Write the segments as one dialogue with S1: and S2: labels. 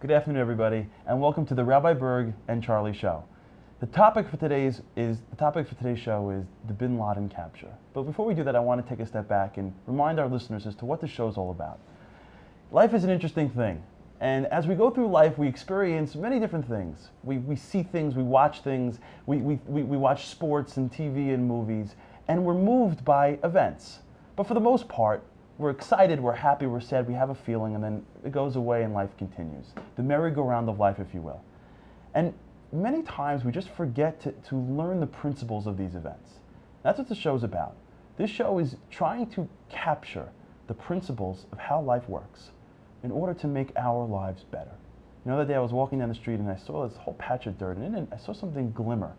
S1: Good afternoon, everybody, and welcome to the Rabbi Berg and Charlie Show. The topic for today's show is the Bin Laden capture. But before we do that, I want to take a step back and remind our listeners as to what the show is all about. Life is an interesting thing, and as we go through life, we experience many different things. We see things, we watch things, we watch sports and TV and movies, and we're moved by events. But for the most part, we're excited, we're happy, we're sad, we have a feeling, and then it goes away and life continues. The merry-go-round of life, if you will. And many times we just forget to learn the principles of these events. That's what the show's about. This show is trying to capture the principles of how life works in order to make our lives better. The other day I was walking down the street and I saw this whole patch of dirt, and in it I saw something glimmer.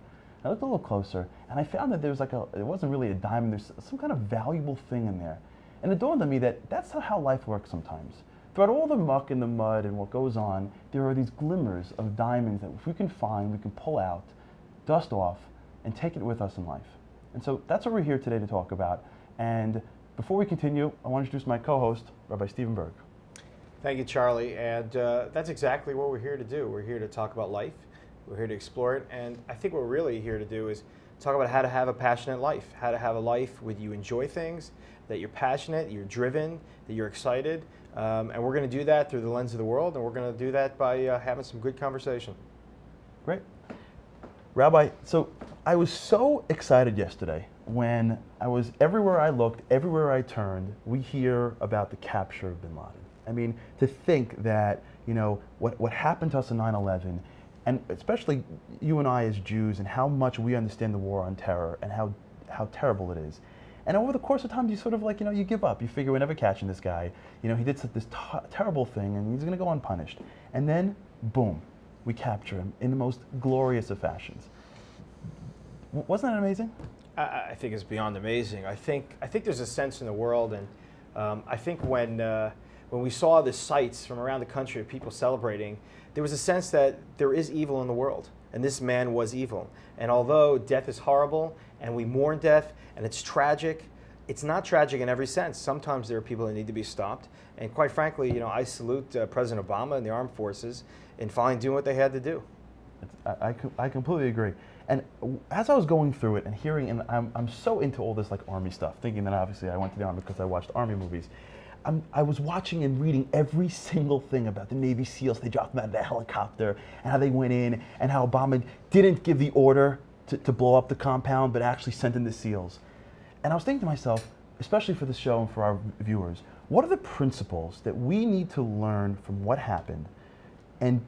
S1: I looked a little closer and I found that there was it wasn't really a diamond, there's some kind of valuable thing in there. And it dawned on me that that's not how life works sometimes. Throughout all the muck and the mud and what goes on, there are these glimmers of diamonds that if we can find, we can pull out, dust off, and take it with us in life. And so that's what we're here today to talk about. And before we continue, I want to introduce my co-host, Rabbi Stephen Berg.
S2: Thank you, Charlie. And that's exactly what we're here to do. We're here to talk about life. We're here to explore it. And I think what we're really here to do is talk about how to have a passionate life, how to have a life where you enjoy things, that you're passionate, you're driven, that you're excited. And we're going to do that through the lens of the world, and we're going to do that by having some good conversation.
S1: Great. Rabbi, so I was so excited yesterday when everywhere I looked, everywhere I turned, we hear about the capture of Bin Laden. I mean, to think that, what happened to us in 9/11, and especially you and I as Jews, and how much we understand the war on terror and how terrible it is. And over the course of time, you sort of you give up. You figure we're never catching this guy. He did this terrible thing, and he's going to go unpunished. And then, boom, we capture him in the most glorious of fashions. Wasn't that amazing?
S2: I think it's beyond amazing. I think there's a sense in the world, and I think when we saw the sights from around the country of people celebrating, there was a sense that there is evil in the world, and this man was evil. And although death is horrible, and we mourn death, and it's tragic, it's not tragic in every sense. Sometimes there are people that need to be stopped. And quite frankly, I salute President Obama and the armed forces in finally doing what they had to do.
S1: I completely agree. And as I was going through it and hearing, and I'm so into all this Army stuff, thinking that obviously I went to the Army because I watched Army movies. I was watching and reading every single thing about the Navy SEALs. They dropped them out of the helicopter and how they went in and how Obama didn't give the order to blow up the compound, but actually sent in the SEALs. And I was thinking to myself, especially for the show and for our viewers, what are the principles that we need to learn from what happened? And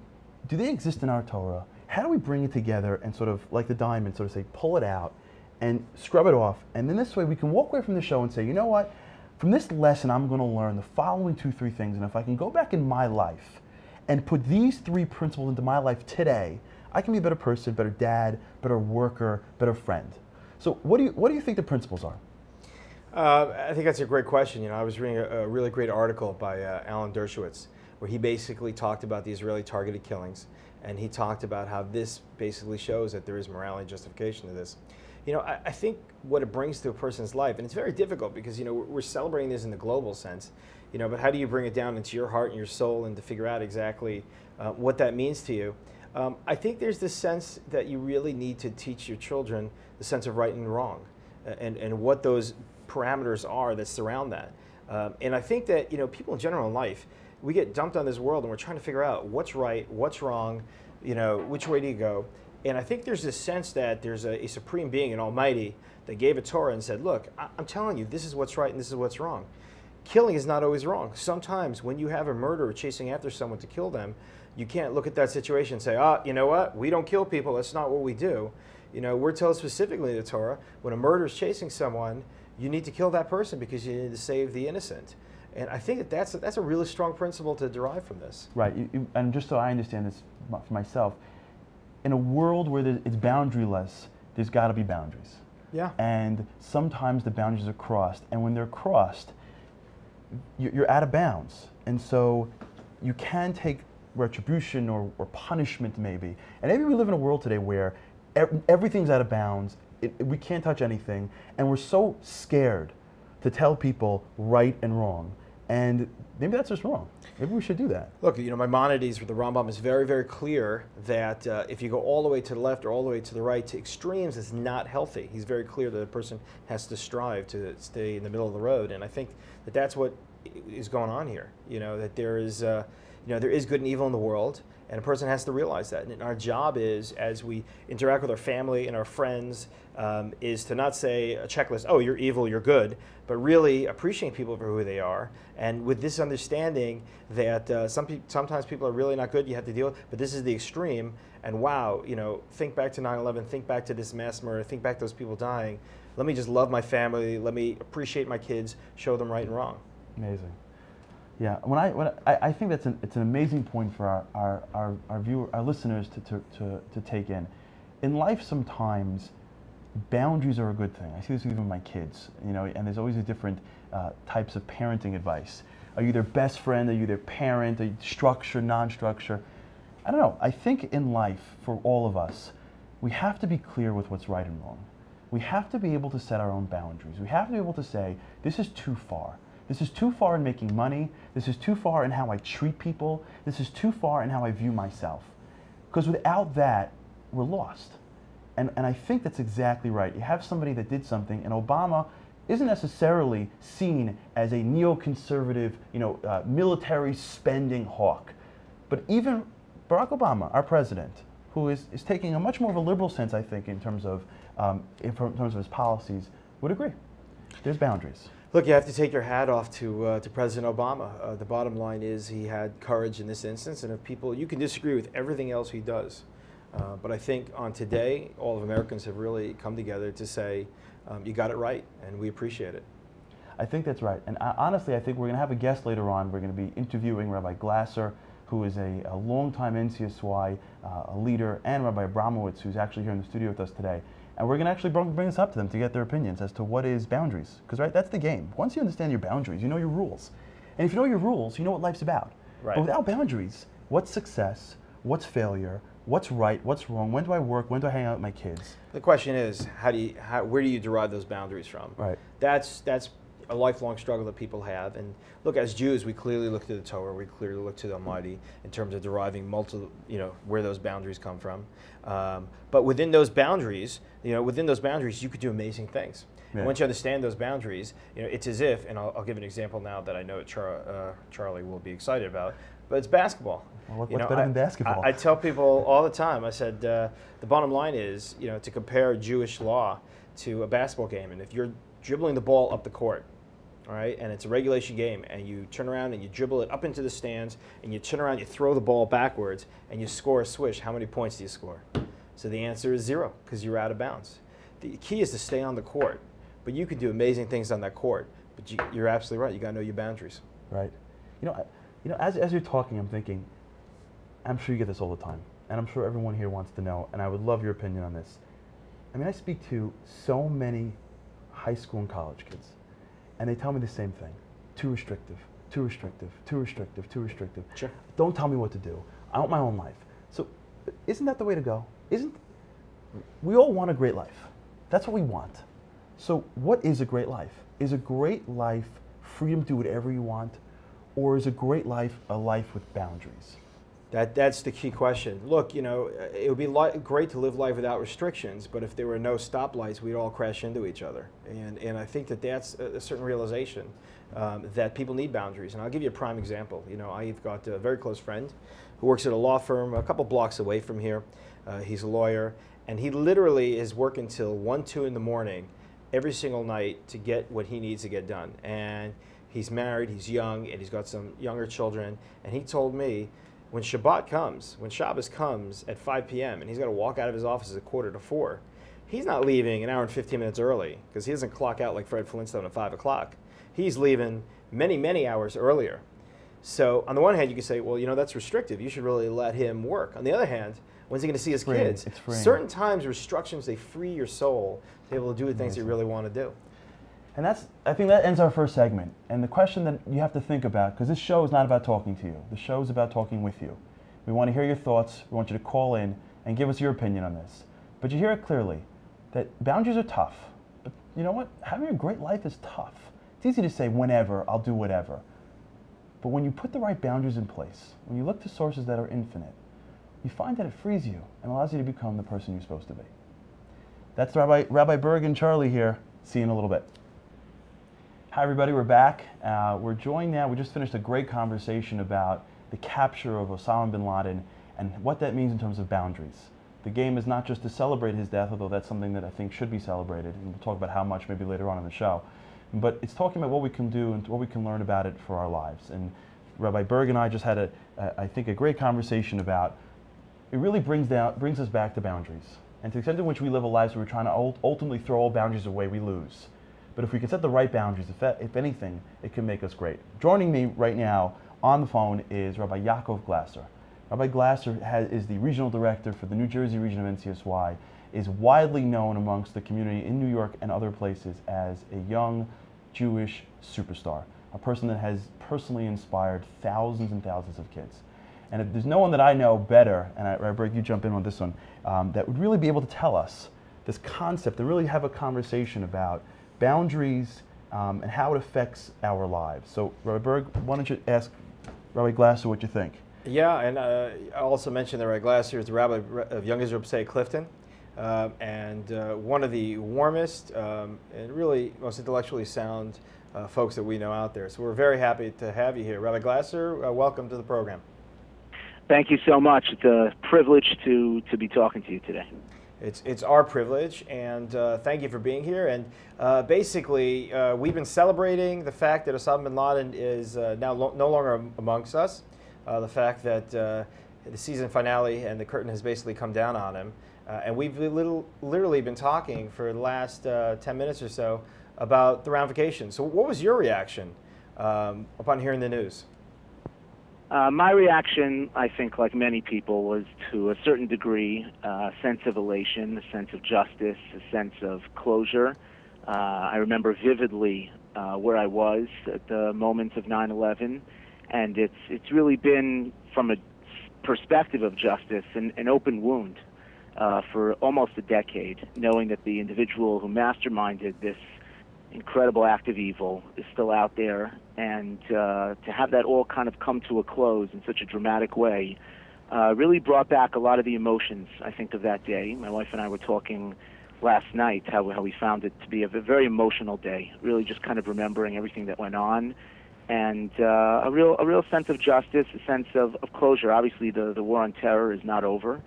S1: do they exist in our Torah? How do we bring it together and sort of, like the diamond, sort of say, pull it out and scrub it off? And then this way we can walk away from the show and say, you know what? From this lesson, I'm going to learn the following 2-3 things. And if I can go back in my life and put these 3 principles into my life today, I can be a better person, better dad, better worker, better friend. So what do you think the principles are?
S2: I think that's a great question. I was reading a really great article by Alan Dershowitz, where he basically talked about the Israeli targeted killings, and he talked about how this basically shows that there is morality justification to this. I think what it brings to a person's life, and it's very difficult because we're celebrating this in the global sense, but how do you bring it down into your heart and your soul and to figure out exactly what that means to you? I think there's this sense that you really need to teach your children the sense of right and wrong, and what those parameters are that surround that. And I think that people in general in life, we get dumped on this world and we're trying to figure out what's right, what's wrong, which way do you go? And I think there's this sense that there's a supreme being, an almighty, that gave a Torah and said, look, I'm telling you, this is what's right and this is what's wrong. Killing is not always wrong. Sometimes when you have a murderer chasing after someone to kill them, you can't look at that situation and say, you know what, we don't kill people, that's not what we do. We're told specifically in the Torah, when a murderer is chasing someone, you need to kill that person because you need to save the innocent. And I think that's a really strong principle to derive from this.
S1: Right, and just so I understand this for myself, in a world where it's boundaryless, there's got to be boundaries.
S2: Yeah.
S1: And sometimes the boundaries are crossed, and when they're crossed, you're out of bounds. And so you can take retribution or punishment maybe. And maybe we live in a world today where everything's out of bounds, we can't touch anything, and we're so scared to tell people right and wrong. And maybe that's just wrong. Maybe we should do that.
S2: Look, Maimonides with the Rambam is very, very clear that if you go all the way to the left or all the way to the right, to extremes, is not healthy. He's very clear that a person has to strive to stay in the middle of the road, and I think that that's what is going on here. That there is, there is good and evil in the world, and a person has to realize that. And our job is, as we interact with our family and our friends, is to not say a checklist, oh, you're evil, you're good, but really appreciate people for who they are. And with this understanding that sometimes people are really not good, you have to deal with, but this is the extreme. And wow, think back to 9/11, think back to this mass murder, think back to those people dying. Let me just love my family, let me appreciate my kids, show them right and wrong.
S1: Amazing. Yeah, I think it's an amazing point for our listeners to take in. In life, sometimes boundaries are a good thing. I see this even with my kids, and there's always a different types of parenting advice. Are you their best friend? Are you their parent? Are you structure, non-structure? I don't know. I think in life, for all of us, we have to be clear with what's right and wrong. We have to be able to set our own boundaries. We have to be able to say, this is too far. This is too far in making money. This is too far in how I treat people. This is too far in how I view myself. Because without that, we're lost. And I think that's exactly right. You have somebody that did something, and Obama isn't necessarily seen as a neoconservative, military spending hawk. But even Barack Obama, our president, who is taking a much more of a liberal sense, I think, in terms of his policies, would agree. There's boundaries.
S2: Look, you have to take your hat off to President Obama. The bottom line is he had courage in this instance, and you can disagree with everything else he does. But I think on today, all of Americans have really come together to say, you got it right, and we appreciate it.
S1: I think that's right. And honestly, I think we're going to have a guest later on. We're going to be interviewing Rabbi Glasser, who is a longtime NCSY leader, and Rabbi Abramowitz, who's actually here in the studio with us today. And we're going to actually bring this up to them to get their opinions as to what is boundaries. Because, right, that's the game. Once you understand your boundaries, you know your rules. And if you know your rules, you know what life's about.
S2: Right.
S1: But without boundaries, what's success? What's failure? What's right? What's wrong? When do I work? When do I hang out with my kids?
S2: The question is, where do you derive those boundaries from?
S1: Right.
S2: That's a lifelong struggle that people have. And look, as Jews, we clearly look to the Torah. We clearly look to the Almighty in terms of deriving where those boundaries come from. But within those boundaries, you could do amazing things. Yeah. And once you understand those boundaries, it's as if, and I'll give an example now that I know Charlie will be excited about, but it's basketball.
S1: Well, what's better than basketball?
S2: I tell people all the time, I said, the bottom line is, to compare Jewish law to a basketball game, and if you're dribbling the ball up the court, all right, and it's a regulation game, and you turn around and you dribble it up into the stands, and you turn around, you throw the ball backwards, and you score a swish, how many points do you score? So the answer is 0, because you're out of bounds. The key is to stay on the court, but you can do amazing things on that court, but you're absolutely right, you got to know your boundaries.
S1: Right. As you're talking, I'm thinking, I'm sure you get this all the time, and I'm sure everyone here wants to know, and I would love your opinion on this. I mean, I speak to so many high school and college kids, and they tell me the same thing. Too restrictive, too restrictive, too restrictive, too restrictive.
S2: Sure.
S1: Don't tell me what to do. I want my own life. So isn't that the way to go? We all want a great life. That's what we want. So what is a great life? Is a great life freedom to do whatever you want, or is a great life a life with boundaries?
S2: That's the key question. Look, it would be great to live life without restrictions, but if there were no stoplights, we'd all crash into each other. And I think that's a certain realization that people need boundaries. And I'll give you a prime example. I've got a very close friend who works at a law firm a couple blocks away from here. He's a lawyer, and he literally is working till 1, 2 in the morning every single night to get what he needs to get done. And he's married, he's young, and he's got some younger children. And he told me, when Shabbos comes at 5 p.m. and he's got to walk out of his office at 3:45, he's not leaving an hour and 15 minutes early, because he doesn't clock out like Fred Flintstone at 5 o'clock. He's leaving many, many hours earlier. So on the one hand, you can say, well, that's restrictive. You should really let him work. On the other hand, when's he going to see his kids?
S1: It's freeing.
S2: Certain times, restrictions, they free your soul to be able to do the things you really want to do.
S1: And I think that ends our first segment. And the question that you have to think about, because this show is not about talking to you. The show is about talking with you. We want to hear your thoughts. We want you to call in and give us your opinion on this. But you hear it clearly, that boundaries are tough. But you know what? Having a great life is tough. It's easy to say whenever, I'll do whatever. But when you put the right boundaries in place, when you look to sources that are infinite, you find that it frees you and allows you to become the person you're supposed to be. That's Rabbi Berg and Charlie here. See you in a little bit. Hi everybody, we're back. We're joined now, we just finished a great conversation about the capture of Osama bin Laden and what that means in terms of boundaries. The game is not just to celebrate his death, although that's something that I think should be celebrated, and we'll talk about how much maybe later on in the show. But it's talking about what we can do and what we can learn about it for our lives. And Rabbi Berg and I just had I think a great conversation about, it really brings us back to boundaries. And to the extent in which we live a life where we're trying to ultimately throw all boundaries away, we lose. But if we can set the right boundaries, if anything, it can make us great. Joining me right now on the phone is Rabbi Yaakov Glasser. Rabbi Glasser is the regional director for the New Jersey region of NCSY, is widely known amongst the community in New York and other places as a young Jewish superstar, a person that has personally inspired thousands and thousands of kids. And if there's no one that I know better, and Rabbi Berg, you jump in on this one, that would really be able to tell us this concept, to really have a conversation about boundaries and how it affects our lives. So, Rabbi Berg, why don't you ask Rabbi Glasser what you think?
S2: Yeah, and I also mentioned that Rabbi Glasser is the rabbi of Young Israel Passaic Clifton, and one of the warmest and really most intellectually sound folks that we know out there. So we're very happy to have you here. Rabbi Glasser, welcome to the program.
S3: Thank you so much. It's a privilege to be talking to you today.
S2: It's our privilege, and thank you for being here. And basically, we've been celebrating the fact that Osama bin Laden is now no longer amongst us. The fact that the season finale and the curtain has basically come down on him. And we've literally been talking for the last 10 minutes or so about the ramifications. So what was your reaction upon hearing the news?
S3: My reaction, I think, like many people, was to a certain degree a sense of elation, a sense of justice, a sense of closure. I remember vividly where I was at the moment of 9/11, and it's really been, from a perspective of justice, an open wound for almost a decade, knowing that the individual who masterminded this incredible act of evil is still out there, and to have that all kind of come to a close in such a dramatic way really brought back a lot of the emotions, I think, of that day. My wife and I were talking last night how we found it to be a very emotional day, really just kind of remembering everything that went on, and a real sense of justice, a sense of closure. Obviously, the war on terror is not over,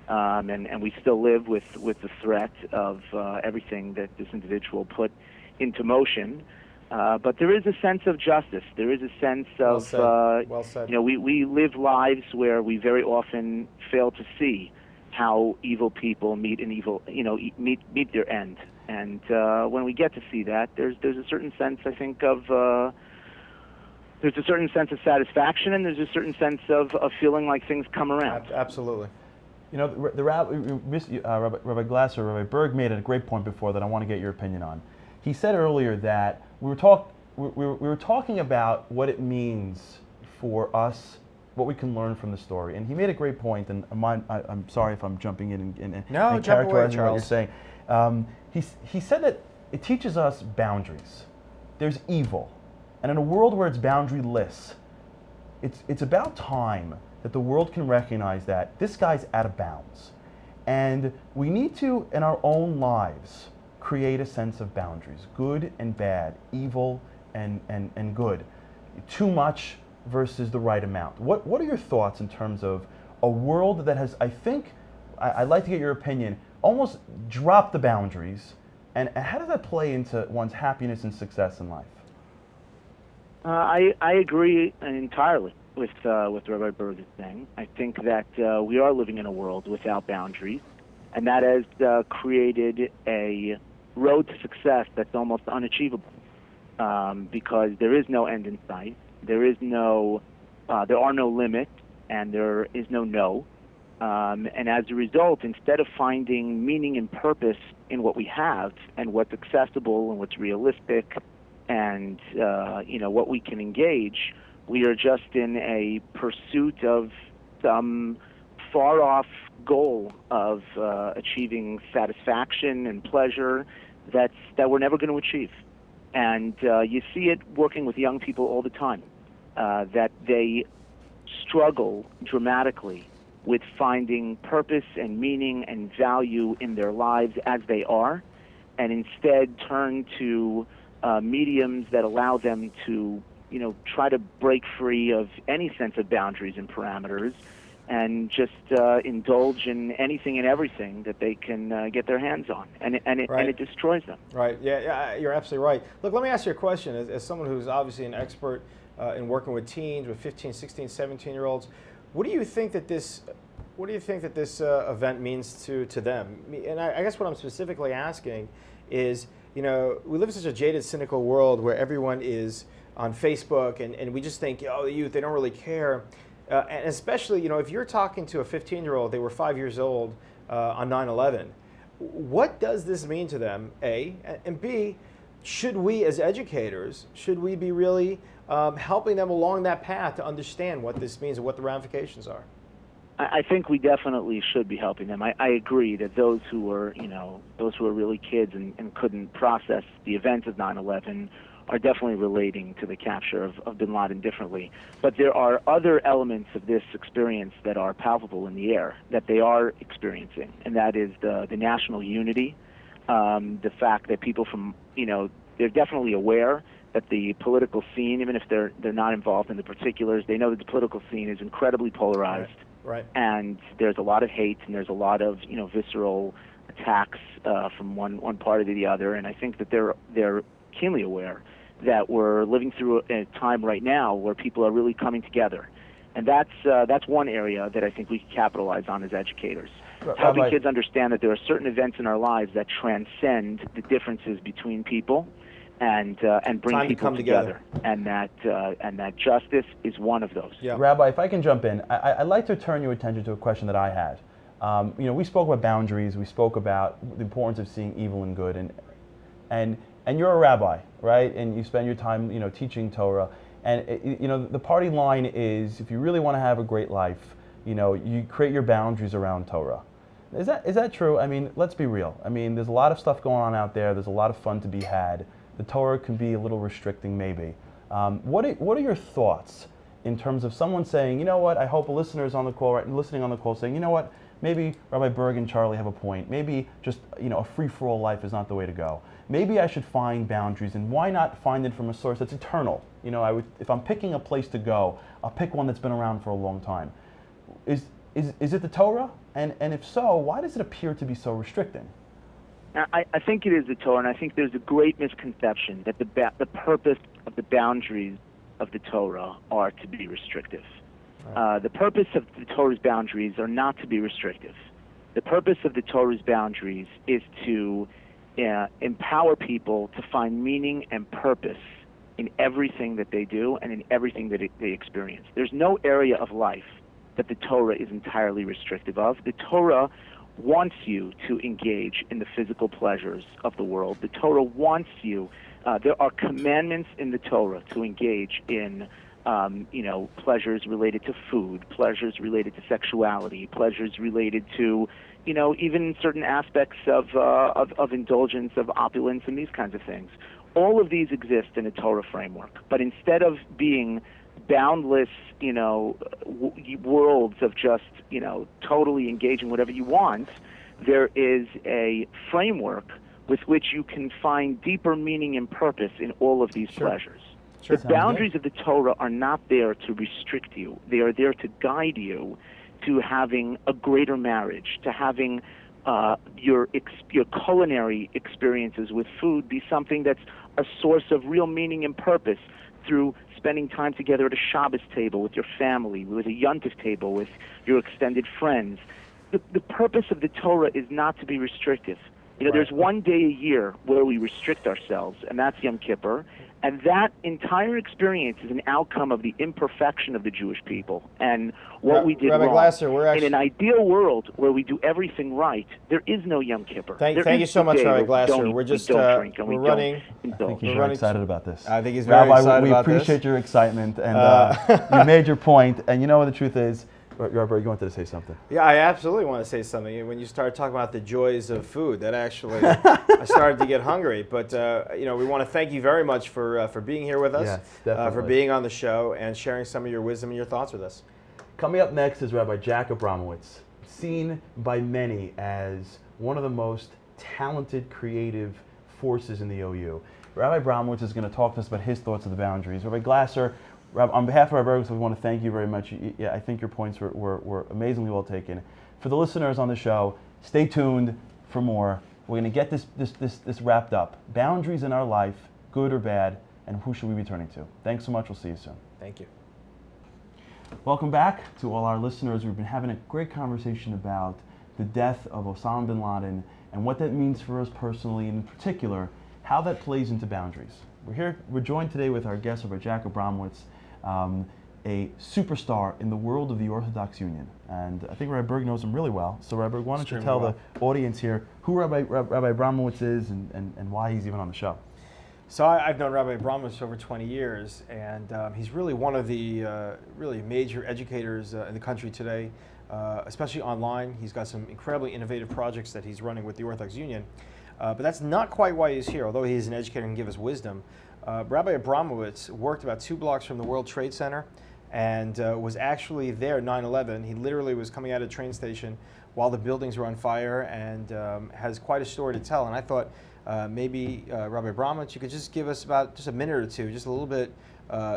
S3: and we still live with the threat of everything that this individual put into motion, but there is a sense of justice. There is a sense of,
S2: well said.
S3: You know, we live lives where we very often fail to see how evil people meet their end. And when we get to see that, there's a certain sense, I think, of there's a certain sense of satisfaction, and there's a certain sense of feeling like things come around.
S2: Absolutely.
S1: You know, Rabbi Glasser, Rabbi Berg made a great point before that I want to get your opinion on. He said earlier that we were talking about what it means for us, what we can learn from the story, and he made a great point. And I'm sorry if I'm jumping in and characterizing what you're saying. He said that it teaches us boundaries. There's evil, and in a world where it's boundaryless, it's about time that the world can recognize that this guy's out of bounds, and we need to, in our own lives, create a sense of boundaries, good and bad, evil and good, too much versus the right amount. What are your thoughts in terms of a world that has, I think, I'd like to get your opinion, almost dropped the boundaries, and how does that play into one's happiness and success in life?
S3: I agree entirely with Rabbi Berg is saying. I think that we are living in a world without boundaries, and that has created a road to success that's almost unachievable, because there is no end in sight, there are no limits, and there is no. And as a result, instead of finding meaning and purpose in what we have and what's accessible and what's realistic and what we can engage, we are just in a pursuit of some far-off goal of achieving satisfaction and pleasure that we're never going to achieve. And you see it working with young people all the time. that they struggle dramatically with finding purpose and meaning and value in their lives as they are, and instead turn to mediums that allow them to, try to break free of any sense of boundaries and parameters, and just indulge in anything and everything that they can get their hands on, and it destroys them.
S2: Right. Yeah, you're absolutely right. Look, let me ask you a question. As someone who's obviously an expert in working with teens, with 15, 16, 17-year-olds, what do you think that this event means to them? And I guess what I'm specifically asking is, we live in such a jaded, cynical world where everyone is on Facebook, and we just think, the youth, they don't really care. And especially, if you're talking to a 15-year-old, they were 5 years old on 9/11, what does this mean to them, A? And B, should we as educators, be really helping them along that path to understand what this means and what the ramifications are?
S3: I think we definitely should be helping them. I agree that those who were really kids and couldn't process the events of 9/11 are definitely relating to the capture of bin Laden differently. But there are other elements of this experience that are palpable in the air, that they are experiencing, and that is the national unity, the fact that people from, they're definitely aware that the political scene, even if they're not involved in the particulars, they know that the political scene is incredibly polarized.
S2: Right.
S3: And there's a lot of hate, and there's a lot of visceral attacks from one party to the other, and I think that they're keenly aware that we're living through a time right now where people are really coming together, and that's one area that I think we can capitalize on as educators. Helping kids understand that there are certain events in our lives that transcend the differences between people, and bring people together, and that justice is one of those.
S1: Yeah. Rabbi, if I can jump in, I'd like to turn your attention to a question that I had. We spoke about boundaries, we spoke about the importance of seeing evil and good, and you're a rabbi, right? And you spend your time, teaching Torah, and the party line is, if you really want to have a great life, you create your boundaries around Torah. Is that true? I mean, let's be real. I mean, there's a lot of stuff going on out there. There's a lot of fun to be had. The Torah can be a little restricting, maybe. What are your thoughts in terms of someone saying, you know what? I hope a listener is on the call, listening on the call, saying, you know what? Maybe Rabbi Berg and Charlie have a point. Maybe just a free-for-all life is not the way to go. Maybe I should find boundaries, and why not find it from a source that's eternal? If I'm picking a place to go, I'll pick one that's been around for a long time. Is it the Torah? And if so, why does it appear to be so restricting?
S3: I think it is the Torah, and I think there's a great misconception that the purpose of the boundaries of the Torah are to be restrictive. Right. The purpose of the Torah's boundaries are not to be restrictive. The purpose of the Torah's boundaries is to empower people to find meaning and purpose in everything that they do and in everything that they experience. There's no area of life that the Torah is entirely restrictive of. The Torah wants you to engage in the physical pleasures of the world. The Torah wants you, there are commandments in the Torah to engage in, pleasures related to food, pleasures related to sexuality, pleasures related to, even certain aspects of indulgence, of opulence, and these kinds of things. All of these exist in a Torah framework, but instead of being boundless, worlds of just, totally engaging whatever you want, there is a framework with which you can find deeper meaning and purpose in all of these pleasures. The boundaries of the Torah are not there to restrict you. They are there to guide you to having a greater marriage, to having your culinary experiences with food be something that's a source of real meaning and purpose through spending time together at a Shabbos table with your family, with a Yontif table with your extended friends. The purpose of the Torah is not to be restrictive. There's one day a year where we restrict ourselves, and that's Yom Kippur, and that entire experience is an outcome of the imperfection of the Jewish people and what we did
S2: Rabbi
S3: wrong.
S2: Glasser,
S3: in an ideal world where we do everything right, there is no Yom Kippur.
S2: Thank you so much, Rabbi Glasser. We're just we're running.
S1: I think he's very excited about this.
S2: I think he's very excited
S1: Rabbi, we appreciate your excitement, and you made your point. And you know what the truth is, Rabbi, you wanted to say something.
S2: Yeah, I absolutely want to say something. When you started talking about the joys of food, that actually, I started to get hungry. But you know, we want to thank you very much for being here with us,
S1: Yes, definitely.
S2: for being on the show and sharing some of your wisdom and your thoughts with us.
S1: Coming up next is Rabbi Jack Abramowitz, seen by many as one of the most talented, creative forces in the OU. Rabbi Abramowitz is going to talk to us about his thoughts of the boundaries. Rabbi Glasser, on behalf of our Bergs, we want to thank you very much. Yeah, I think your points were amazingly well taken. For the listeners on the show, stay tuned for more. We're going to get this wrapped up. Boundaries in our life, good or bad, and who should we be turning to? Thanks so much. We'll see you soon.
S2: Thank you.
S1: Welcome back to all our listeners. We've been having a great conversation about the death of Osama bin Laden and what that means for us personally, and in particular, how that plays into boundaries. We're joined today with our guest, Rabbi Jack Abramowitz, a superstar in the world of the Orthodox Union. And I think Rabbi Berg knows him really well. So Rabbi Berg, why don't you tell the audience here who Rabbi Abramowitz is and why he's even on the show?
S2: So I've known Rabbi Abramowitz for over 20 years, and he's really one of the really major educators in the country today, especially online. He's got some incredibly innovative projects that he's running with the Orthodox Union. But that's not quite why he's here, although he's an educator and can give us wisdom. Rabbi Abramowitz worked about 2 blocks from the World Trade Center and was actually there 9/11. He literally was coming out of the train station while the buildings were on fire, and has quite a story to tell. And I thought maybe Rabbi Abramowitz, you could just give us about just a minute or two, just a little bit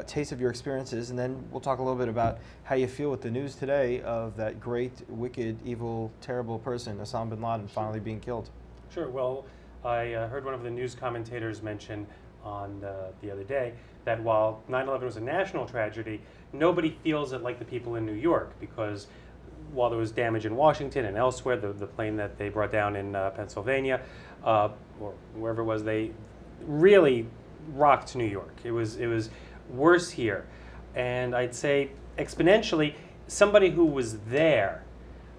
S2: taste of your experiences, and then we'll talk a little bit about how you feel with the news today of that great, wicked, evil, terrible person, Osama bin Laden, finally being killed.
S4: Sure. Well, I heard one of the news commentators mention on the other day that while 9/11 was a national tragedy, nobody feels it like the people in New York, because while there was damage in Washington and elsewhere, the plane that they brought down in Pennsylvania, or wherever it was, they really rocked New York. It was worse here. And I'd say exponentially, somebody who was there,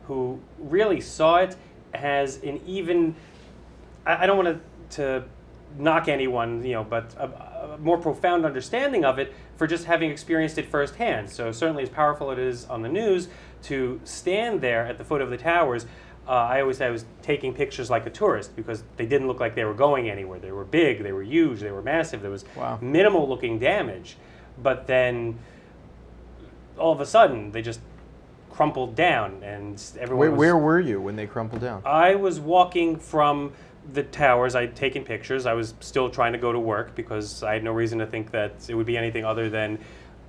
S4: who really saw it, has an even, I don't want to knock anyone, but a more profound understanding of it for just having experienced it firsthand. So certainly as powerful it is on the news, to stand there at the foot of the towers, I always say I was taking pictures like a tourist, because they didn't look like they were going anywhere. They were big, they were huge, they were massive, there was minimal looking damage. But then all of a sudden they just crumpled down, and everyone
S2: Where were you when they crumpled down?
S4: I was walking from the towers. I'd taken pictures. I was still trying to go to work because I had no reason to think that it would be anything other than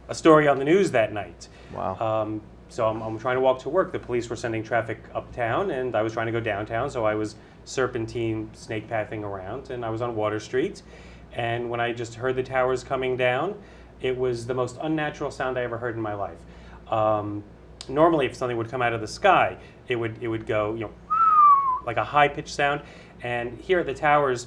S4: a story on the news that night.
S2: Wow.
S4: So I'm trying to walk to work. The police were sending traffic uptown, and I was trying to go downtown, so I was serpentine snake pathing around, and I was on Water Street. And when I just heard the towers coming down, it was the most unnatural sound I ever heard in my life. Normally, if something would come out of the sky, it would go, like a high-pitched sound. And here at the towers,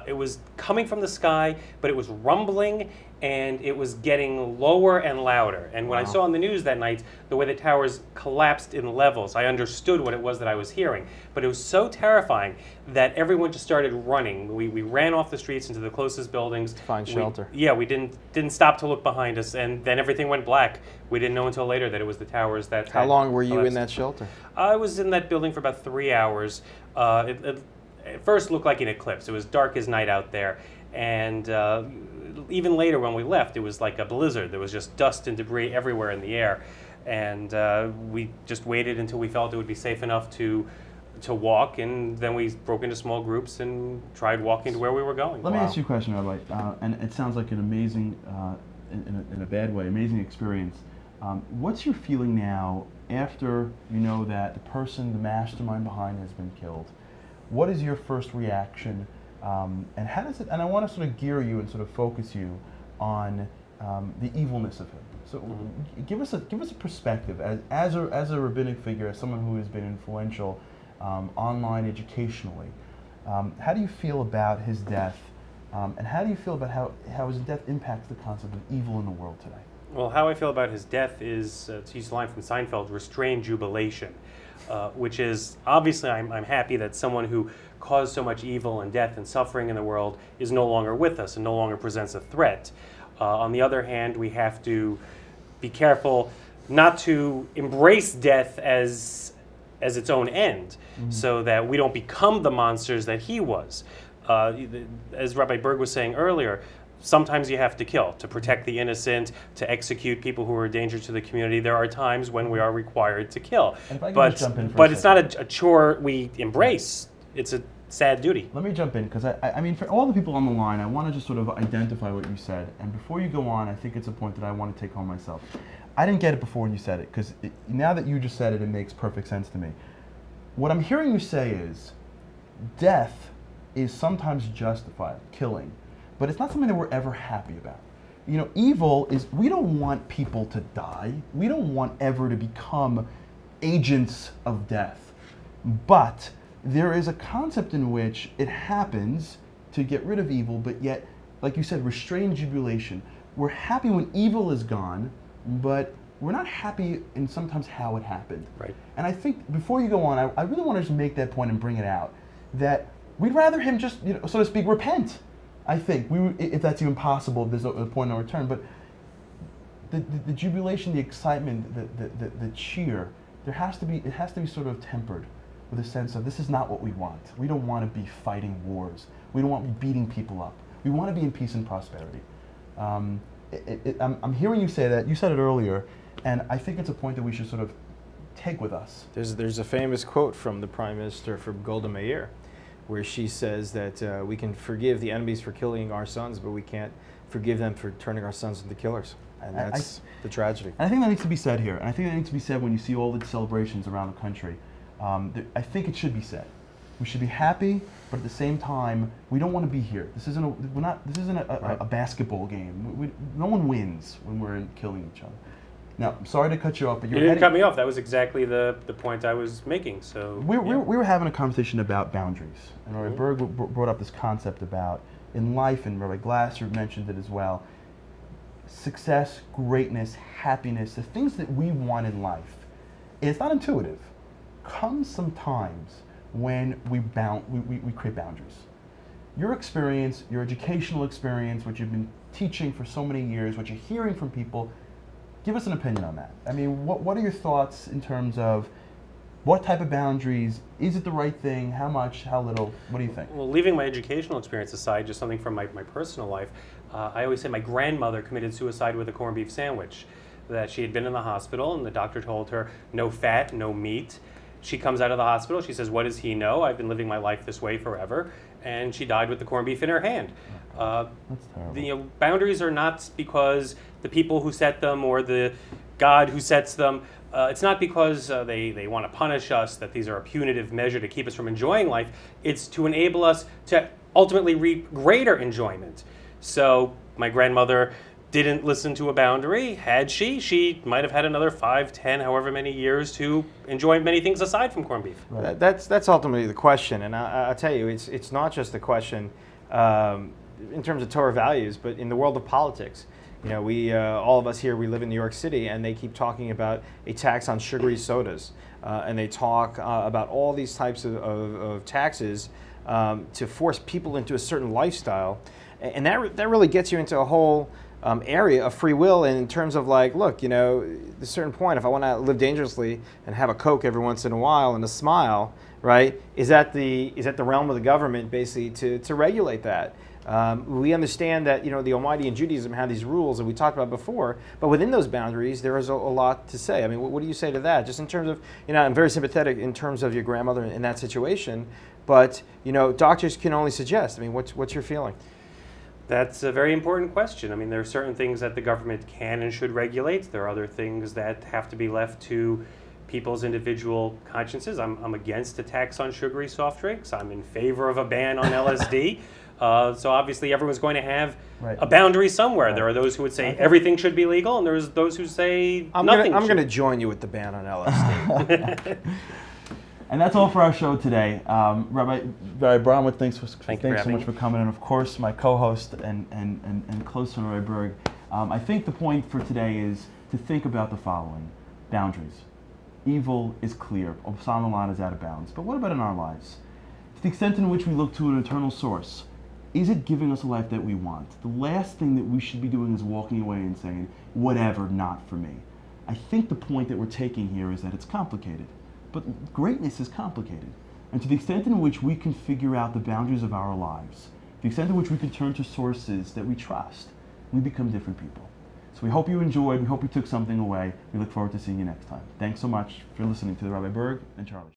S4: it was coming from the sky, but it was rumbling, and it was getting lower and louder. And when I saw on the news that night the way the towers collapsed in levels, I understood what it was that I was hearing. But it was so terrifying that everyone just started running. We ran off the streets into the closest buildings.
S2: To find shelter.
S4: We didn't stop to look behind us, and then everything went black. We didn't know until later that it was the towers that
S2: How long were you in that shelter?
S4: I was in that building for about 3 hours. It first looked like an eclipse. It was dark as night out there. And even later when we left, it was like a blizzard. There was just dust and debris everywhere in the air. And we just waited until we felt it would be safe enough to walk. And then we broke into small groups and tried walking to where we were going.
S1: Let me ask you a question, Rabbi. And it sounds like an amazing, in a bad way, amazing experience. What's your feeling now after you know that the person, the mastermind behind, has been killed? What is your first reaction, and how does it? And I want to sort of gear you and sort of focus you on the evilness of him. So, give us a perspective as a rabbinic figure, as someone who has been influential online educationally. How do you feel about his death, and how do you feel about how his death impacts the concept of evil in the world today?
S4: Well, how I feel about his death is, to use a line from Seinfeld, restrained jubilation. Which is, obviously, I'm happy that someone who caused so much evil and death and suffering in the world is no longer with us and no longer presents a threat. On the other hand, we have to be careful not to embrace death as its own end, so that we don't become the monsters that he was. As Rabbi Berg was saying earlier, sometimes you have to kill to protect the innocent, to execute people who are a danger to the community. There are times when we are required to kill. But it's not a chore we embrace. It's a sad duty.
S1: Let me jump in, because I mean, for all the people on the line, I want to just sort of identify what you said. And before you go on, I think it's a point that I want to take home myself. I didn't get it before when you said it, because now that you just said it, it makes perfect sense to me. What I'm hearing you say is death is sometimes justified, killing, but it's not something that we're ever happy about. You know, evil is, we don't want people to die. We don't want ever to become agents of death. But there is a concept in which it happens to get rid of evil, but yet, like you said, restrained jubilation. We're happy when evil is gone, but we're not happy in sometimes how it happened.
S4: Right.
S1: And I think before you go on, I really want to just make that point and bring it out, that we'd rather him just, you know, so to speak, repent. I think, if that's even possible, if there's a point of no return. But the jubilation, the excitement, the cheer, it has to be sort of tempered with a sense of, this is not what we want. We don't want to be fighting wars. We don't want to be beating people up. We want to be in peace and prosperity. I'm hearing you say that. You said it earlier, and I think it's a point that we should sort of take with us.
S2: There's a famous quote from the Prime Minister, from Golda Meir, where she says that we can forgive the enemies for killing our sons, but we can't forgive them for turning our sons into killers. And that's the tragedy.
S1: And I think that needs to be said here. And I think that needs to be said when you see all the celebrations around the country. I think it should be said. We should be happy, but at the same time, we don't want to be here. This isn't a basketball game. No one wins when we're killing each other. Now, I'm sorry to cut you off, but
S4: you didn't cut me off. That was exactly the point I was making. So
S1: we were having a conversation about boundaries, and Rabbi Berg brought up this concept about in life, and Rabbi Glasser mentioned it as well. Success, greatness, happiness, the things that we want in life, it's not intuitive. Comes sometimes when we create boundaries. Your experience, your educational experience, what you've been teaching for so many years, what you're hearing from people. Give us an opinion on that. I mean, what are your thoughts in terms of what type of boundaries? Is it the right thing? How much? How little? What do you think?
S4: Well, leaving my educational experience aside, just something from my personal life, I always say my grandmother committed suicide with a corned beef sandwich. That she had been in the hospital, and the doctor told her, no fat, no meat. She comes out of the hospital, she says, what does he know? I've been living my life this way forever. And she died with the corned beef in her hand.
S1: That's terrible.
S4: The boundaries are not because the people who set them or the God who sets them, it's not because they want to punish us, that these are a punitive measure to keep us from enjoying life. It's to enable us to ultimately reap greater enjoyment. So my grandmother didn't listen to a boundary. Had she might have had another 5, 10, however many years to enjoy many things aside from corned beef.
S2: Right. That's ultimately the question, and I'll tell you, it's not just the question in terms of Torah values, but in the world of politics. You know, we all of us here, we live in New York City, and they keep talking about a tax on sugary sodas, and they talk about all these types of taxes to force people into a certain lifestyle, and that really gets you into a whole area of free will in terms of like, look, you know, at a certain point, if I want to live dangerously and have a Coke every once in a while and a smile, right, is that the realm of the government basically to regulate that? We understand that, you know, the Almighty in Judaism had these rules that we talked about before, but within those boundaries, there is a lot to say. I mean, what do you say to that? Just in terms of, you know, I'm very sympathetic in terms of your grandmother in that situation, but, you know, doctors can only suggest. I mean, what's your feeling?
S4: That's a very important question. I mean, there are certain things that the government can and should regulate. There are other things that have to be left to people's individual consciences. I'm against a tax on sugary soft drinks. I'm in favor of a ban on LSD. So obviously everyone's going to have a boundary somewhere. Right. There are those who would say everything should be legal, and there's those who say nothing. I'm
S2: going to join you with the ban on LSD.
S1: And that's all for our show today. Rabbi Abramowitz, thanks so much for coming. And of course, my co-host and close friend, Rabbi Berg. I think the point for today is to think about the following. Boundaries. Evil is clear. Osama bin Laden is out of bounds. But what about in our lives? To the extent in which we look to an eternal source, is it giving us a life that we want? The last thing that we should be doing is walking away and saying, whatever, not for me. I think the point that we're taking here is that it's complicated, but greatness is complicated. And to the extent in which we can figure out the boundaries of our lives, the extent in which we can turn to sources that we trust, we become different people. So we hope you enjoyed, we hope you took something away. We look forward to seeing you next time. Thanks so much for listening to the Rabbi Berg and Charlie Show.